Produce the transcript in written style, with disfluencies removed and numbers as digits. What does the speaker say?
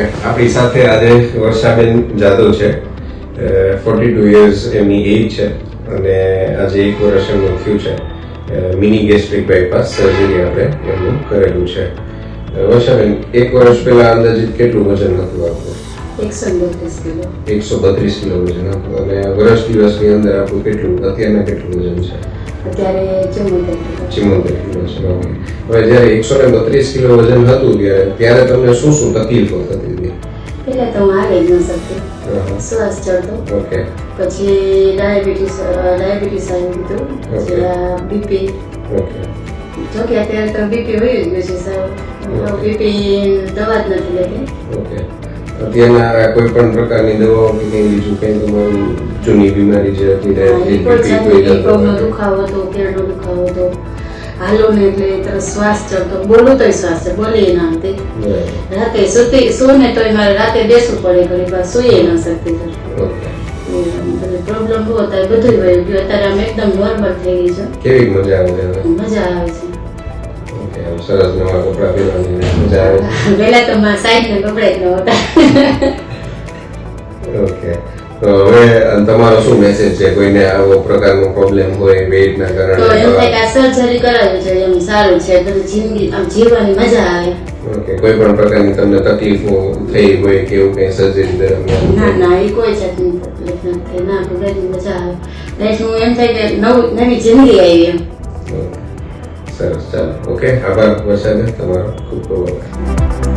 આપણી સાથે આજે વર્ષાબેન જાદવ છે. 42 યર્સ એમની એજ છે અને આજે 1 વર્ષ એમનું થયું છે. મિની ગેસ્ટ્રિક બાયપાસ સર્જરી આપણે એમનું કરેલું છે. વર્ષાબેન, 1 વર્ષ પહેલા અંદાજિત કેટલું વજન હતું આપણું? 132 કિલો. 132 કિલો વજન હતું અને વર્ષ દિવસની અંદર આપણું કેટલું અત્યારના કેટલું વજન છે? અત્યારે 74 કિલો. 74 કિલો છે. ઓકે. હવે જ્યારે 132 કિલો વજન હતું ત્યારે તમને શું તકલીફો થતી હતી? પહેલા તો હું હાલી જ ન શકતી, શ્વાસ ચડતો. ઓકે. પછી ડાયાબિટીસ આવી ગયું, પછી બીપી. ઓકે. જોકે અત્યારે તો બીપી વહી જ ગયું છે સાહેબ. બીપી દવા જ નથી લેતી. ઓકે. અત્યારના કોઈ પણ પ્રકારની દવાઓ કે કંઈ બીજું કંઈ તમારું જૂની બીમારી જે હતી પગનો દુખાવો હતો, કેળનો દુખાવો હતો, હાલો ને એટલે તરત શ્વાસ ચડતો, બોલું તોય શ્વાસ છે, બોલી ના હતી. રાતે સુને તોય મારે રાતે બેસવું પડે, ઘણી વાર સુઈ ન શકતી. પ્રોબ્લેમ બહુ હતા, બધું વહી ગયું. અત્યારે આમ એકદમ નોર્મલ થઈ ગઈ છે. કેવી મજા આવે છે? મજા આવે છે. સરસ નવા કપડા પહેરવાની મજા આવે છે. પહેલા તો મારા સાઈડ ને કપડા જ ન હતા. ઓકે. તો હવે તમારો શું મેસેજ છે? કોઈને આવો પ્રકારનો પ્રોબ્લેમ હોય વેઇટના તો એમ કારણે થાય કે આ સર્જરી કરાવી છે, એમ સારું છે, બધી જિંદગી આમ જીવવાની મજા આવે. ઓકે, કોઈ પણ પ્રકારની તમને તકલીફો થઈ હોય કે એવું કંઈ સર્જરી દરમિયાન? ના, એ કોઈ જાતની તકલીફ નથી. ના, બધાની મજા આવે. લાઈફનું એમ થાય કે નવી જિંદગી આવી એમ. સરસ, ચાલો. ઓકે, આભાર વર્ષાબેન, તમારો ખૂબ ખૂબ આભાર.